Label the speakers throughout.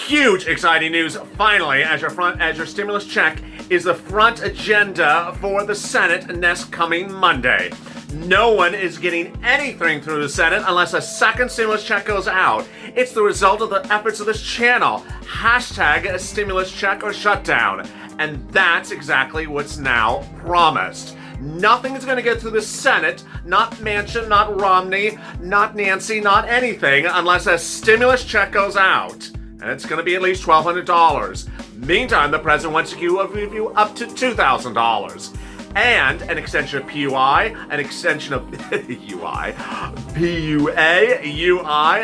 Speaker 1: Huge exciting news finally as your stimulus check is the front agenda for the Senate next coming Monday. No one is getting anything through the Senate unless a second stimulus check goes out. It's the result of the efforts of this channel. Hashtag stimulus check or shutdown. And that's exactly what's now promised. Nothing is going to get through the Senate, not Manchin, not Romney, not Nancy, not anything, unless a stimulus check goes out. And it's going to be at least $1,200. Meantime, the president wants to give you up to $2,000. And an extension of PUI, an extension of PUA,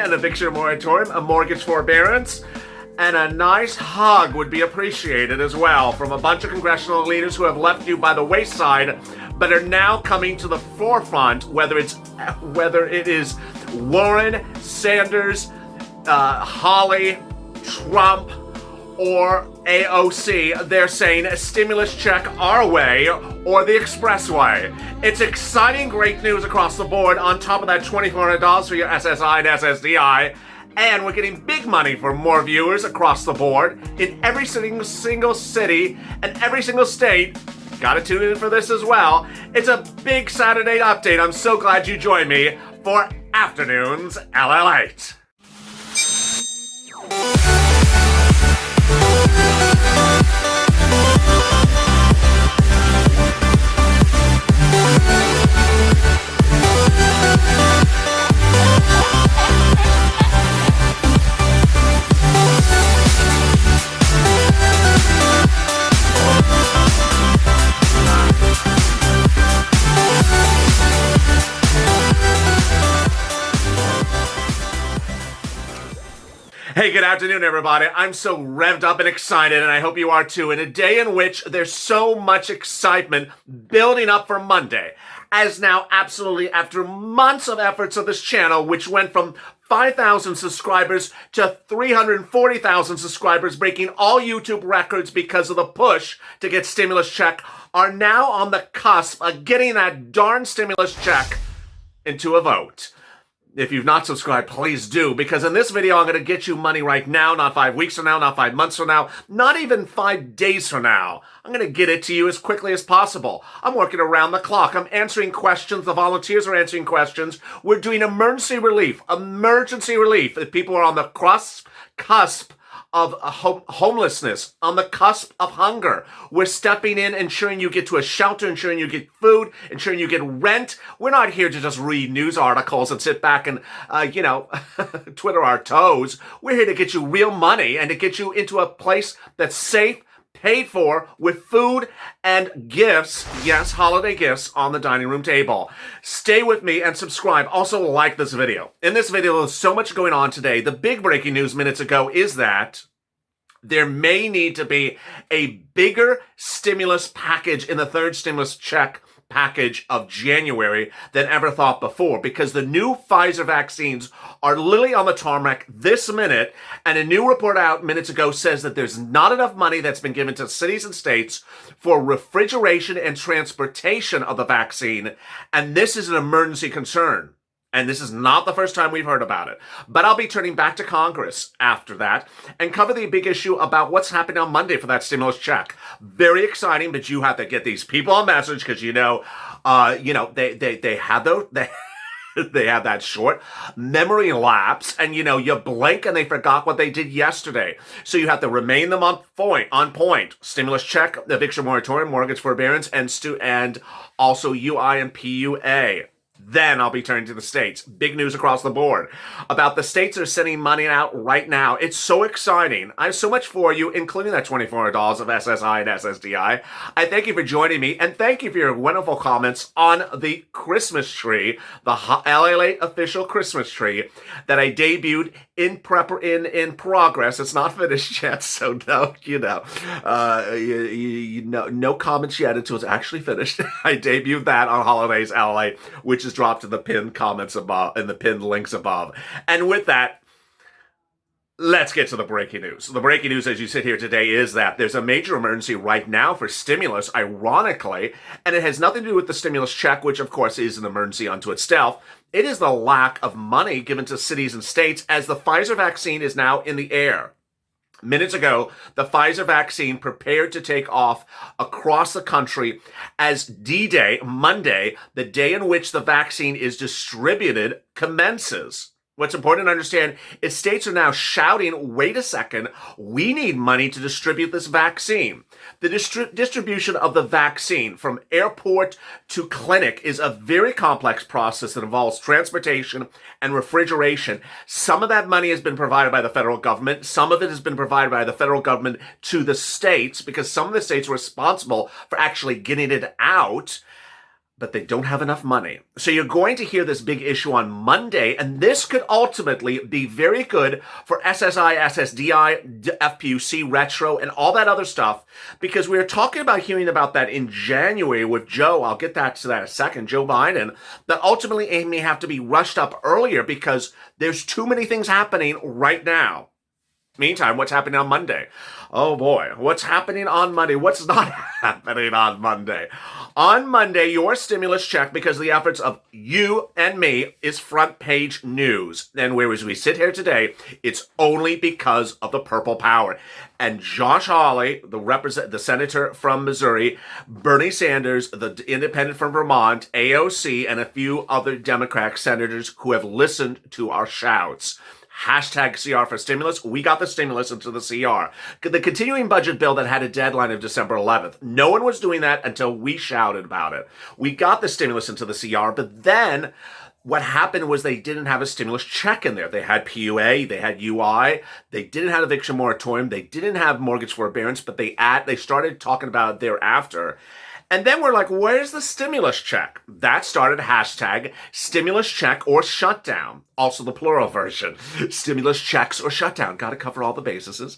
Speaker 1: an eviction moratorium, a mortgage forbearance, and a nice hug would be appreciated as well from a bunch of congressional leaders who have left you by the wayside, but are now coming to the forefront, whether it is Warren, Sanders, Holly, Trump, or AOC. They're saying a stimulus check our way or the expressway. It's exciting, great news across the board on top of that $2,400 for your SSI and SSDI. And we're getting big money for more viewers across the board in every single city and every single state. Gotta tune in for this as well. It's a big Saturday update. I'm so glad you joined me for Afternoons LALATE. Hey, good afternoon, everybody. I'm so revved up and excited, and I hope you are too, in a day in which there's so much excitement building up for Monday. As now, absolutely, after months of efforts of this channel, which went from 5,000 subscribers to 340,000 subscribers, breaking all YouTube records because of the push to get stimulus check, are now on the cusp of getting that darn stimulus check into a vote. If you've not subscribed, please do, because in this video, I'm going to get you money right now, not 5 weeks from now, not 5 months from now, not even 5 days from now. I'm going to get it to you as quickly as possible. I'm working around the clock. I'm answering questions. The volunteers are answering questions. We're doing emergency relief. If people are on the cusp of homelessness, on the cusp of hunger. We're stepping in, ensuring you get to a shelter, ensuring you get food, ensuring you get rent. We're not here to just read news articles and sit back and, twiddle our toes. We're here to get you real money and to get you into a place that's safe, paid for, with food and gifts, yes, holiday gifts on the dining room table. Stay with me and subscribe. Also, like this video. In this video, there's so much going on today. The big breaking news minutes ago is that there may need to be a bigger stimulus package in the third stimulus check package of January than ever thought before, because the new Pfizer vaccines are literally on the tarmac this minute, and a new report out minutes ago says that there's not enough money that's been given to cities and states for refrigeration and transportation of the vaccine, and this is an emergency concern. And this is not the first time we've heard about it. But I'll be turning back to Congress after that and cover the big issue about what's happening on Monday for that stimulus check. Very exciting, but you have to get these people a message because they have that short memory lapse, and you blink and they forgot what they did yesterday. So you have to remain them on point. Stimulus check, eviction moratorium, mortgage forbearance, and also UI and PUA. Then I'll be turning to the states. Big news across the board about the states that are sending money out right now. It's so exciting. I have so much for you, including that $2,400 of SSI and SSDI. I thank you for joining me, and thank you for your wonderful comments on the Christmas tree, the LALATE official Christmas tree that I debuted in progress. It's not finished yet, so no comments yet until it's actually finished. I debuted that on Holidays LA, which is dropped in the pinned comments above, in the pinned links above. And with that, let's get to the breaking news. The breaking news as you sit here today is that there's a major emergency right now for stimulus, ironically, and it has nothing to do with the stimulus check, which of course is an emergency unto itself. It is the lack of money given to cities and states as the Pfizer vaccine is now in the air. Minutes ago, the Pfizer vaccine prepared to take off across the country as D-Day, Monday, the day in which the vaccine is distributed, commences. What's important to understand is states are now shouting, wait a second, we need money to distribute this vaccine. The distribution of the vaccine from airport to clinic is a very complex process that involves transportation and refrigeration. Some of that money has been provided by the federal government. Some of it has been provided by the federal government to the states because some of the states are responsible for actually getting it out, but they don't have enough money. So you're going to hear this big issue on Monday, and this could ultimately be very good for SSI, SSDI, FPUC, retro, and all that other stuff, because we were talking about hearing about that in January with Joe, I'll get to that in a second, Joe Biden, that ultimately it may have to be rushed up earlier because there's too many things happening right now. Meantime, what's happening on Monday? Oh boy, what's happening on Monday? What's not happening on Monday? On Monday, your stimulus check, because of the efforts of you and me, is front page news. And whereas we sit here today, it's only because of the purple power. And Josh Hawley, the senator from Missouri, Bernie Sanders, the independent from Vermont, AOC, and a few other Democrat senators who have listened to our shouts. Hashtag CR for stimulus. We got the stimulus into the CR. The continuing budget bill that had a deadline of December 11th. No one was doing that until we shouted about it. We got the stimulus into the CR, but then what happened was they didn't have a stimulus check in there. They had PUA, they had UI, they didn't have eviction moratorium, they didn't have mortgage forbearance, but they started talking about it thereafter. And then we're like, where's the stimulus check? That started hashtag stimulus check or shutdown. Also the plural version. Stimulus checks or shutdown. Got to cover all the bases.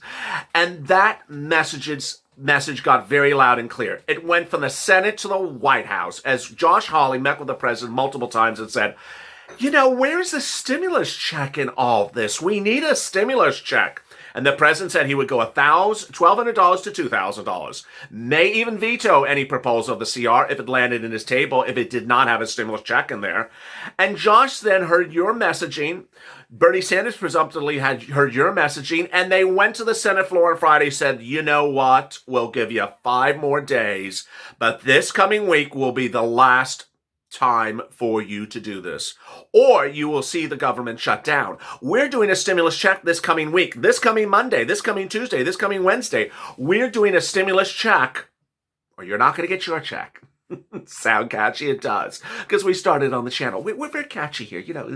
Speaker 1: And that message got very loud and clear. It went from the Senate to the White House as Josh Hawley met with the president multiple times and said, you know, where's the stimulus check in all this? We need a stimulus check. And the president said he would go $1,200 to $2,000. May even veto any proposal of the CR if it landed in his table, if it did not have a stimulus check in there. And Josh then heard your messaging. Bernie Sanders presumptively had heard your messaging, and they went to the Senate floor on Friday, said, you know what, we'll give you 5 more days, but this coming week will be the last time for you to do this, or you will see the government shut down. We're doing a stimulus check this coming week, this coming Monday, this coming Tuesday, this coming Wednesday. We're doing a stimulus check, or you're not going to get your check. Sound catchy? It does, because we started on the channel. We're very catchy here, you know.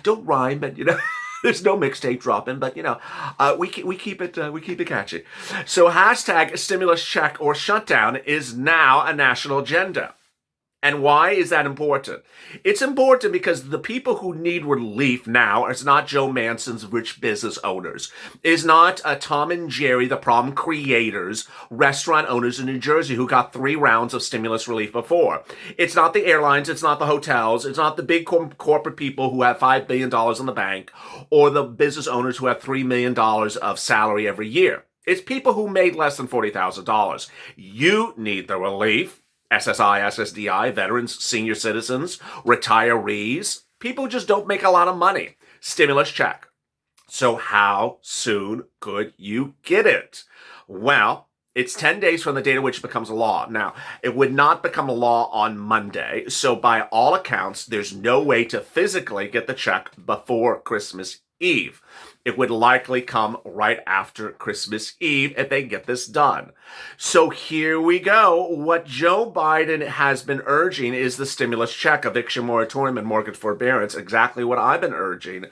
Speaker 1: Don't rhyme, but you know. There's no mixtape dropping, but you know, we keep it catchy. So hashtag stimulus check or shutdown is now a national agenda. And why is that important? It's important because the people who need relief now is not Joe Manson's rich business owners. It's not Tom and Jerry, the problem creators, restaurant owners in New Jersey who got 3 rounds of stimulus relief before. It's not the airlines. It's not the hotels. It's not the big corporate people who have $5 billion in the bank or the business owners who have $3 million of salary every year. It's people who made less than $40,000. You need the relief. SSI, SSDI, veterans, senior citizens, retirees, people who just don't make a lot of money. Stimulus check. So how soon could you get it? Well, it's 10 days from the date at which it becomes a law. Now, it would not become a law on Monday, so by all accounts, there's no way to physically get the check before Christmas Eve. It would likely come right after Christmas Eve if they get this done. So here we go. What Joe Biden has been urging is the stimulus check, eviction moratorium, and mortgage forbearance, exactly what I've been urging.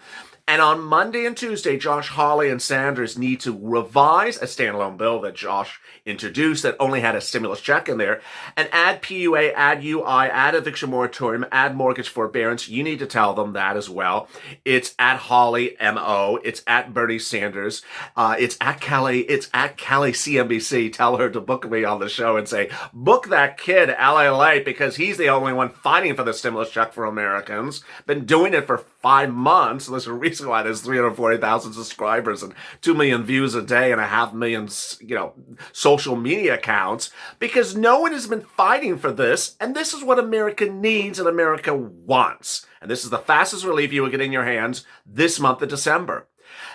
Speaker 1: And on Monday and Tuesday, Josh Hawley and Sanders need to revise a standalone bill that Josh introduced that only had a stimulus check in there and add PUA, add UI, add eviction moratorium, add mortgage forbearance. You need to tell them that as well. It's at Hawley MO. It's at Bernie Sanders. It's at Kelly CNBC. Tell her to book me on the show and say, book that kid, LALATE, because he's the only one fighting for the stimulus check for Americans. Been doing it for 5 months. There's a reason why there's 340,000 subscribers and 2 million views a day and 500,000, social media accounts, because no one has been fighting for this. And this is what America needs and America wants. And this is the fastest relief you will get in your hands this month of December.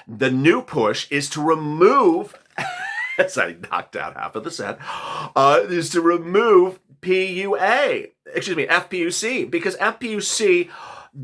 Speaker 1: The new push is to remove, as I knocked out half of the set, is to remove FPUC, because FPUC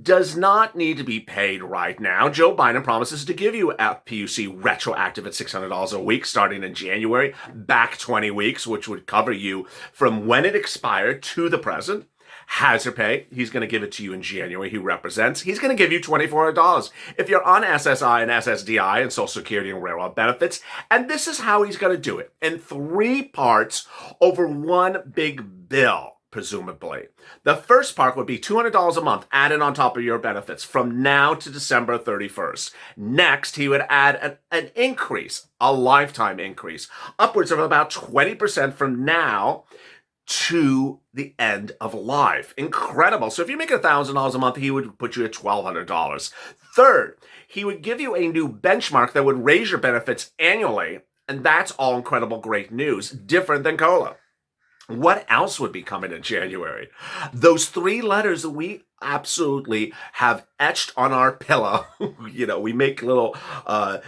Speaker 1: does not need to be paid right now. Joe Biden promises to give you FPUC retroactive at $600 a week starting in January, back 20 weeks, which would cover you from when it expired to the present. Hazard pay, he's going to give it to you in January. He's going to give you $2,400 if you're on SSI and SSDI and Social Security and railroad benefits. And this is how he's going to do it in 3 parts over one big bill. Presumably. The first part would be $200 a month added on top of your benefits from now to December 31st. Next, he would add an increase, a lifetime increase, upwards of about 20% from now to the end of life. Incredible. So if you make $1,000 a month, he would put you at $1,200. Third, he would give you a new benchmark that would raise your benefits annually. And that's all incredible, great news. Different than COLA. What else would be coming in January? Those 3 letters that we absolutely have etched on our pillow. We make little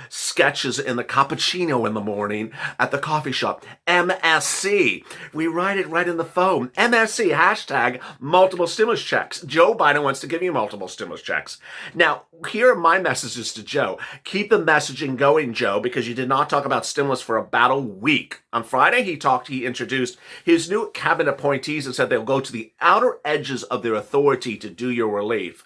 Speaker 1: sketches in the cappuccino in the morning at the coffee shop. MSC. We write it right in the phone. MSC, hashtag multiple stimulus checks. Joe Biden wants to give you multiple stimulus checks. Now, here are my messages to Joe. Keep the messaging going, Joe, because you did not talk about stimulus for about a week. On Friday, he introduced his new cabinet appointees and said they'll go to the outer edges of their authority to do your relief.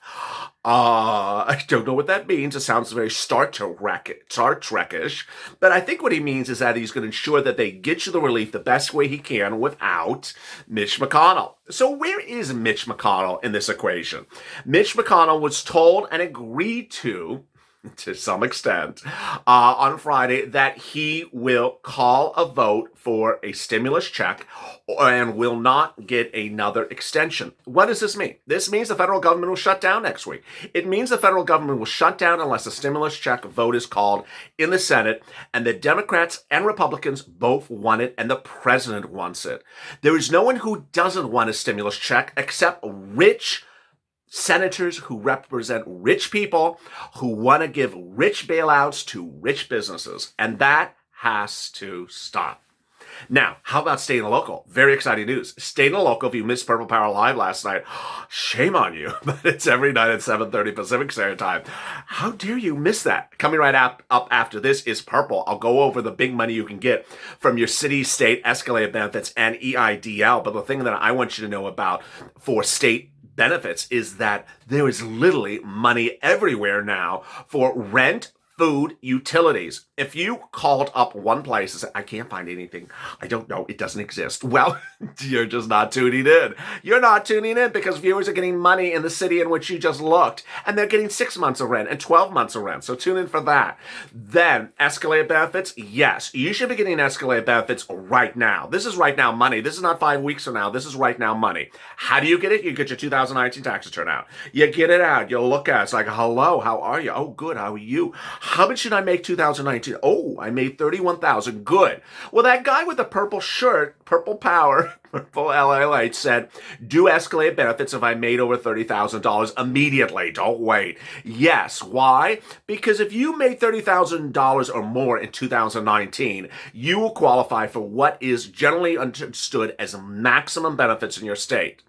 Speaker 1: I don't know what that means. It sounds very Star Trek-ish. But I think what he means is that he's going to ensure that they get you the relief the best way he can without Mitch McConnell. So where is Mitch McConnell in this equation? Mitch McConnell was told and agreed to some extent, on Friday that he will call a vote for a stimulus check and will not get another extension. What does this mean? This means the federal government will shut down next week. It means the federal government will shut down unless a stimulus check vote is called in the Senate, and the Democrats and Republicans both want it, and the president wants it. There is no one who doesn't want a stimulus check except rich senators who represent rich people who want to give rich bailouts to rich businesses. And that has to stop. Now, how about state and local? Very exciting news. State and local, if you missed Purple Power Live last night, shame on you. But it's every night at 7:30 Pacific Standard Time. How dare you miss that? Coming right up after this is Purple. I'll go over the big money you can get from your city, state, escalated benefits, and EIDL. But the thing that I want you to know about for state benefits is that there is literally money everywhere now for rent, food, utilities. If you called up one place and said, I can't find anything, I don't know, it doesn't exist, well, you're just not tuning in. You're not tuning in because viewers are getting money in the city in which you just looked, and they're getting 6 months of rent and 12 months of rent, so tune in for that. Then, escalated benefits, yes, you should be getting escalated benefits right now. This is right now money. This is not 5 weeks from now. This is right now money. How do you get it? You get your 2019 tax return out. You get it out. You look at it. It's like, hello, how are you? Oh, good. How are you? How much did I make 2019? Oh, I made $31,000. Good. Well, that guy with the purple shirt, Purple Power, Purple LALATE said, do escalate benefits if I made over $30,000 immediately. Don't wait. Yes. Why? Because if you made $30,000 or more in 2019, you will qualify for what is generally understood as maximum benefits in your state.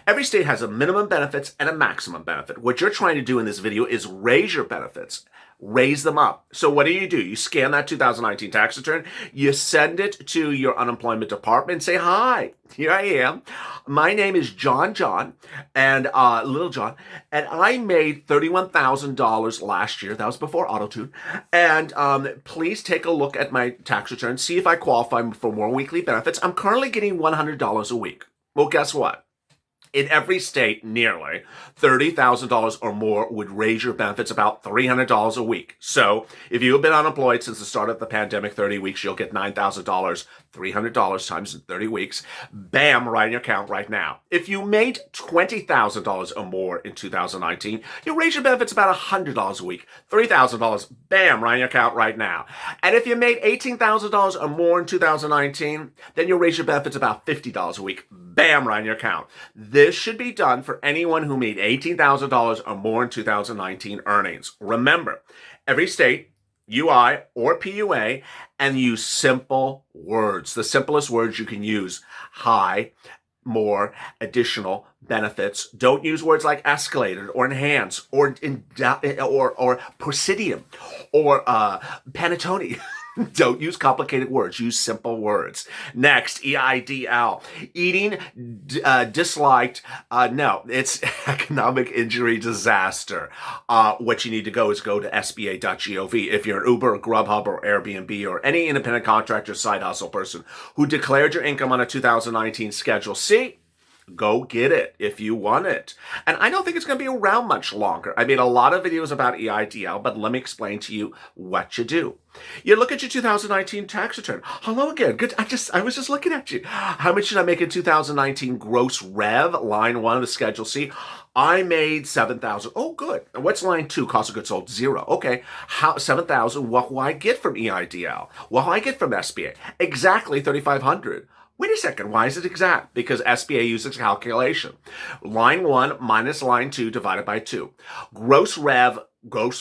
Speaker 1: Every state has a minimum benefits and a maximum benefit. What you're trying to do in this video is raise your benefits. Raise them up. So what do? You scan that 2019 tax return, you send it to your unemployment department and say, hi, here I am. My name is John, and Little John, and I made $31,000 last year. That was before AutoTune. And please take a look at my tax return, see if I qualify for more weekly benefits. I'm currently getting $100 a week. Well, guess what? In every state, nearly $30,000 or more would raise your benefits about $300 a week. So if you have been unemployed since the start of the pandemic, 30 weeks, you'll get $9,000, $300 times 30 weeks. Bam, right in your account right now. If you made $20,000 or more in 2019, you'll raise your benefits about $100 a week. $3,000, bam, right in your account right now. And if you made $18,000 or more in 2019, then you'll raise your benefits about $50 a week. Bam, right in your account. This should be done for anyone who made $18,000 or more in 2019 earnings. Remember, every state UI or PUA, and use simple words. The simplest words you can use: high, more, additional, benefits. Don't use words like escalated or enhance or presidium or panettone. Don't use complicated words. Use simple words. Next, EIDL. Eating disliked. No, it's economic injury disaster. What you need to go is go to sba.gov. If you're an Uber, or Grubhub, or Airbnb, or any independent contractor, side hustle person who declared your income on a 2019 Schedule C, go get it if you want it. And I don't think it's going to be around much longer. I made a lot of videos about EIDL, but let me explain to you what you do. You look at your 2019 tax return. Hello again. Good. I was just looking at you. How much did I make in 2019 gross rev? Line 1 of the Schedule C. I made $7,000. Oh, good. What's line 2? Cost of goods sold, 0. Okay. How $7,000? What will I get from EIDL? What will I get from SBA? Exactly $3,500. Wait a second, why is it exact? Because SBA uses calculation. Line 1 minus line 2 divided by 2. Gross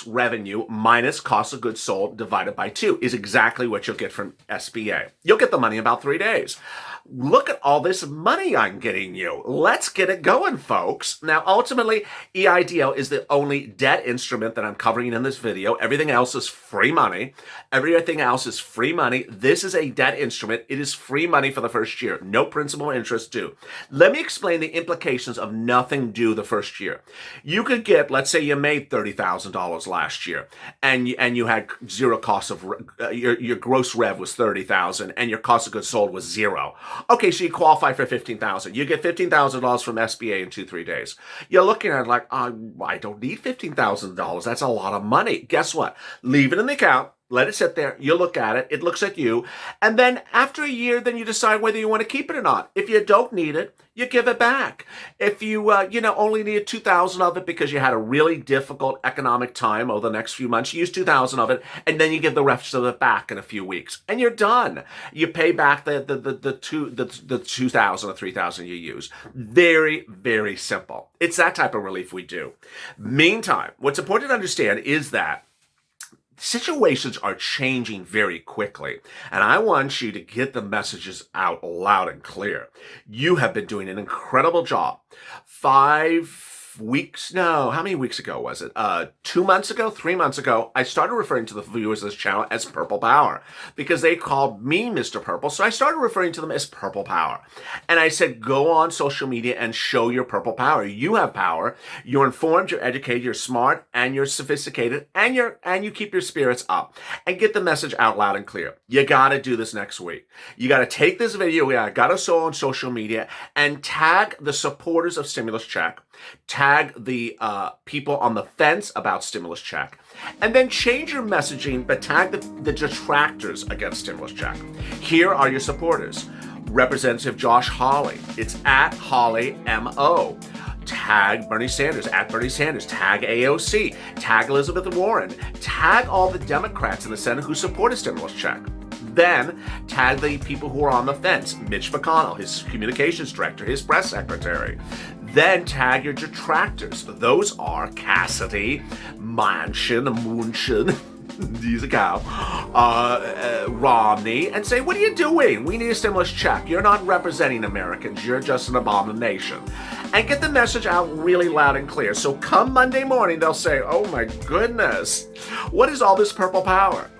Speaker 1: revenue minus cost of goods sold divided by 2 is exactly what you'll get from SBA. You'll get the money in about 3 days. Look at all this money I'm getting you. Let's get it going, folks. Now, ultimately, EIDL is the only debt instrument that I'm covering in this video. Everything else is free money. Everything else is free money. This is a debt instrument. It is free money for the first year. No principal interest due. Let me explain the implications of nothing due the first year. You could get, let's say you made $30,000 last year, and you had zero cost of, your gross rev was $30,000, and your cost of goods sold was 0. Okay, so you qualify for $15,000. You get $15,000 from SBA in 2-3 days. You're looking at it like, I don't need $15,000. That's a lot of money. Guess what? Leave it in the account. Let it sit there. You look at it. It looks at you. And then after a year, then you decide whether you want to keep it or not. If you don't need it, you give it back. If you, only need 2,000 of it because you had a really difficult economic time over the next few months, you use 2,000 of it, and then you give the rest of it back in a few weeks, and you're done. You pay back the 2,000 or 3,000 you use. Very, very simple. It's that type of relief we do. Meantime, what's important to understand is that situations are changing very quickly, and I want you to get the messages out loud and clear. You have been doing an incredible job. 5 weeks, no, how many weeks ago was it? 2 months ago, 3 months ago, I started referring to the viewers of this channel as Purple Power because they called me Mr. Purple, so I started referring to them as Purple Power. And I said, go on social media and show your purple power. You have power. You're informed, you're educated, you're smart, and you're sophisticated, and you keep your spirits up. And get the message out loud and clear. You gotta do this next week. You gotta take this video, gotta show on social media, and tag the supporters of Stimulus Check. Tag the people on the fence about stimulus check, and then change your messaging, but tag the detractors against stimulus check. Here are your supporters. Representative Josh Hawley. It's at Hawley MO. Tag Bernie Sanders, at Bernie Sanders. Tag AOC. Tag Elizabeth Warren. Tag all the Democrats in the Senate who support a stimulus check. Then tag the people who are on the fence. Mitch McConnell, his communications director, his press secretary. Then tag your detractors. Those are Cassidy, Munchin, he's a cow, Romney, and say, what are you doing? We need a stimulus check. You're not representing Americans. You're just an abomination. And get the message out really loud and clear. So come Monday morning, they'll say, oh my goodness, what is all this purple power?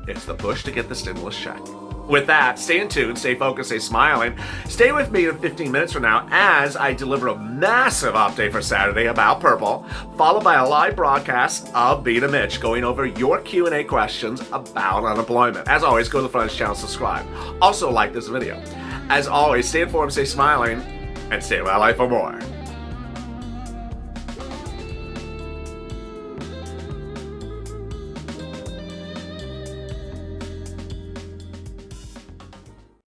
Speaker 1: It's the push to get the stimulus check. With that, stay in tune, stay focused, stay smiling. Stay with me in 15 minutes from now as I deliver a massive update for Saturday about purple, followed by a live broadcast of Beta Mitch going over your Q&A questions about unemployment. As always, go to the front of this channel, subscribe. Also, like this video. As always, stay informed, stay smiling, and stay in my life for more.